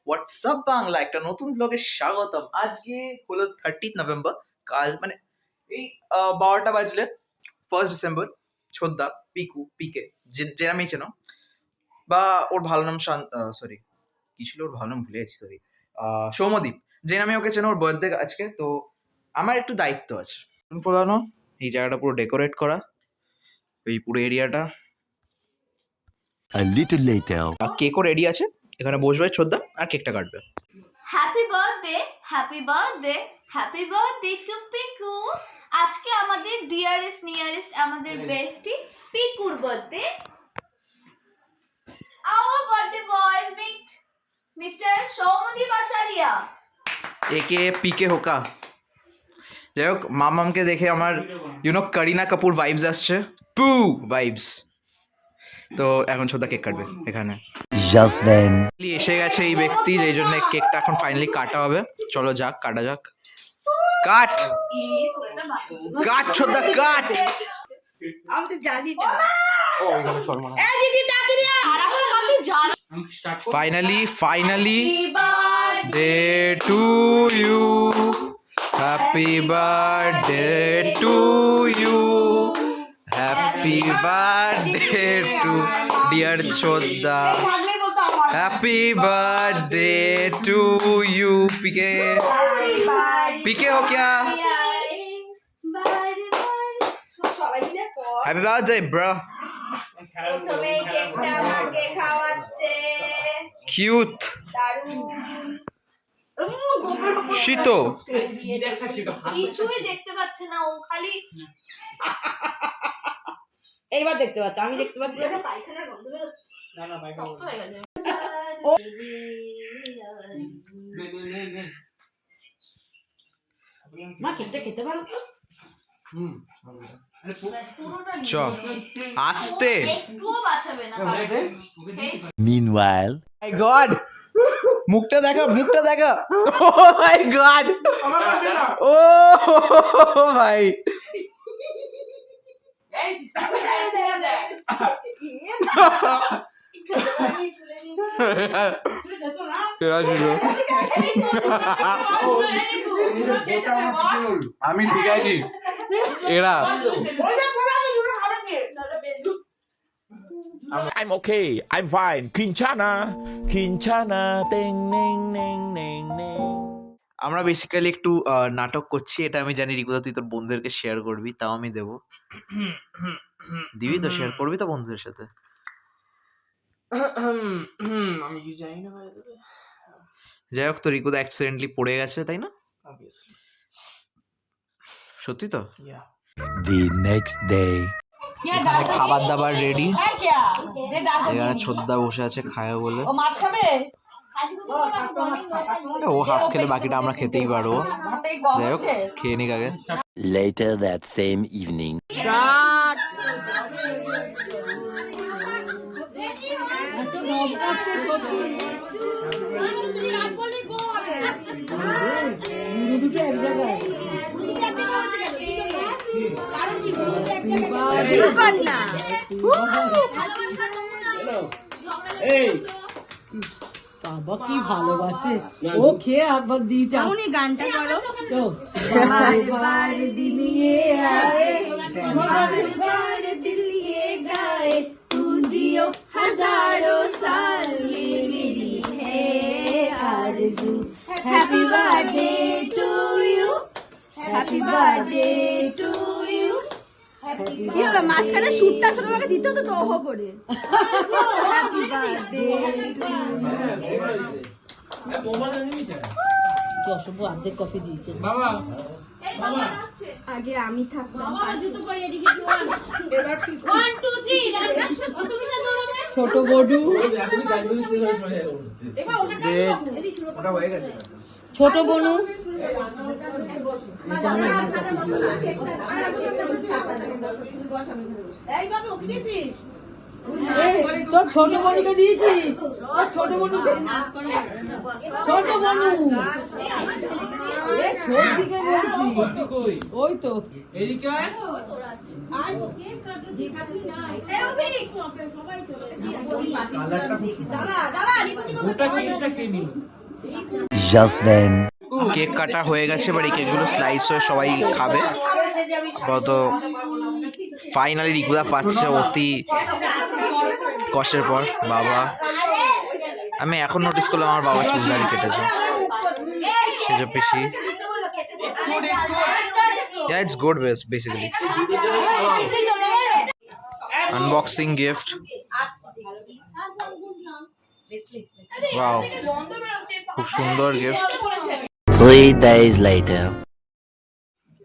WhatsApp Bangla একটা নতুন ব্লগে স্বাগতম। আজকে হলো 30 নভেম্বর, কাল মানে এই 12টা বাজলে 1 ডিসেম্বর। ছোদ্দা পিকু পিকে যে নামেই চেনো, বা ওর ভালো নাম সরি কি ছিল ওর ভালো নাম ভুলে গেছি, সরি সৌম্যদীপ, যে নামে ওকে চেনো, ওর বার্থডে আজকে। তো আমার একটু দায়িত্ব আছে পোড়ানো, এই জায়গাটা পুরো ডেকোরেট করা, এই পুরো এরিয়াটা। কেকও রেডি আছে, এখানে বসবে ছোদ্দা আর কেকটা কাটবে। Happy birthday, happy birthday, happy birthday to Piku. আজকে আমাদের ডিয়ারেস্ট নিয়ারেস্ট আমাদের বেস্টি পিকুর birthday. Our birthday boy mister Soumadip Acharya, একে পিকে হোকা। যাই হোক, মামামকে দেখে আমার করিনা কাপুর ভাইবস আসছে, পু ভাইবস। তো এখন ছোদ্দা কেক কাটবে এখানে। এসে গেছে এই ব্যক্তি, এই জন্য কেকটা এখন ফাইনালি কাটা হবে। চলো যাক, কাটা যাক। কাট কাট ছোদ্দা কাট। আমি তো জানি না। ও এখানে ছড়মা। এই দিদি তাড়াতাড়ি আর আমার মাকে জানা। Finally day to you, happy birthday to you, happy birthday to dear ছোদ্দা, হ্যাপি বার্থডে টু ইউ পিকে। পিকে हो क्या? Happy birthday bro. প্রথমে কেকটা আমাকে খাওয়াচ্ছে, কিউট শীত। কিছুই দেখতে পাচ্ছে না, ও খালি এইবার দেখতে পাচ্ছ, আমি দেখতে পাচ্ছি না। পায়খানার গন্ধ বেরোচ্ছে। না পায়খানা শক্ত হয়ে গেছে। মা কেকটা খেতে পারো তো? চ আস্তে। একটুও বাঁচাবে না। Meanwhile, মাই গড, মুখটা দেখা, মুখটা দেখা। ও মাই গড, ও ভাই। আমি ঠিক আছি, এরা I'm okay. I'm fine. Quinchana, ding, ding, ding, ding, ding. আমরা বেসিক্যালি একটু নাটক করছি, এটা আমি জানি। রিকুদা তুই তোর বন্ধুদেরকে শেয়ার করবি, তাও আমি দেবো। দিবি তো, শেয়ার করবি তো বন্ধুদের সাথে? আমি কি জানি না। যাই হোক, তো রিকুদা অ্যাক্সিডেন্টলি পড়ে গেছে, তাই না? সত্যি তো? The next day. এখানে খাবার দাবার রেডি, এখানে ছোদ্দা বসে আছে খায় বলে। ও মাছ খাবে? ও হাফ খেলে বাকিটা আমরা খেতেই পারবো। যাই হোক, খেয়ে নিক আগে। Later that same evening. বাবা কি ভালোবাসে ও, খেয়ে আবার দিয়েছে। উনি গানটা করো। बार बार दिल ये आए, बार बार दिल ये गाए, तू जियो हजारों साल, ये मेरी है आरज़ू। Happy birthday to you, happy birthday to you. কি হলো, মাঝখানে শুটটা ছোট আমাকে দিতে হতো তো ওহো করে। হ্যাপি বার্থডে অসভ্য অর্ধেক কফি দিয়েছে। আগে আমি থাকতাম। ছোট বডু, ছোট বনু, তোর ছোট বনুকে দিয়েছিস, তোর ছোট বনুকে, ছোট বনু, ছোট দিকে বলছি, ওই তো Just then. কেক কাটা হয়ে গেছে, এবার এই কেকগুলো স্লাইস হয়ে সবাই খাবে। কত ফাইনালি রিকুদা পাচ্ছে অতি কষ্টের পর। বাবা, আমি এখন নোটিস করলাম আমার বাবা চুল দাড়ি কেটেছে, সেজ পিসি। Yeah, it's good basically. Unboxing gift. Wow, খুব সুন্দর গিফট। 3 days later.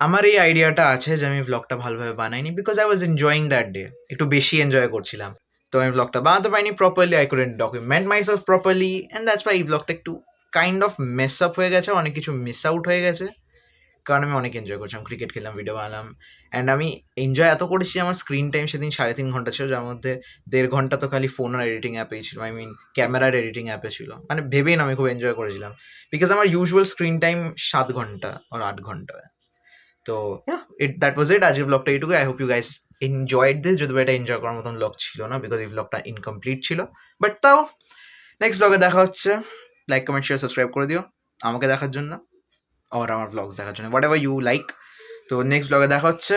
আমার এই আইডিয়াটা আছে যে আমি ভ্লগটা ভালোভাবে বানাইনি, because I was enjoying that day, একটু বেশি এনজয় করছিলাম, তো আমি ভ্লগটা বানাতে পারিনি properly, I couldn't document myself properly, and that's why এই ভ্লগটা একটু কাইন্ড অফ মেস আপ হয়ে গেছে, অনেক কিছু মিস আউট হয়ে গেছে, কারণ আমি অনেক এনজয় করছিলাম, ক্রিকেট খেললাম, ভিডিও বানালাম, অ্যান্ড আমি এনজয় এত করেছি। আমার স্ক্রিন টাইম সেদিন 3.5 ঘন্টা ছিল, যার মধ্যে 1.5 ঘন্টা তো খালি ফোন আর এডিটিং অ্যাপেই ছিল, আই মিন ক্যামেরার এডিটিং অ্যাপে ছিল, মানে ভেবেই না আমি খুব এনজয় করেছিলাম, বিকজ আমার ইউজুয়াল স্ক্রিন টাইম 7 ঘন্টা আর 8 ঘন্টা। তো দ্যাট ওয়াজ ইট, আজকের ব্লগটা এইটুকু। I hope you guys enjoyed this, যদি এটা এনজয় করার মতন ব্লগ ছিল না, বিকজ এই ব্লগটা ইনকমপ্লিট ছিল, বাট তাও নেক্সট ব্লগে দেখা হচ্ছে। লাইক, কমেন্ট, শেয়ার, সাবস্ক্রাইব করে দিও আমাকে দেখার জন্য আর আমার ব্লগস দেখার জন্য, হোয়াট এভার ইউ লাইক। তো নেক্সট ব্লগে দেখা হচ্ছে।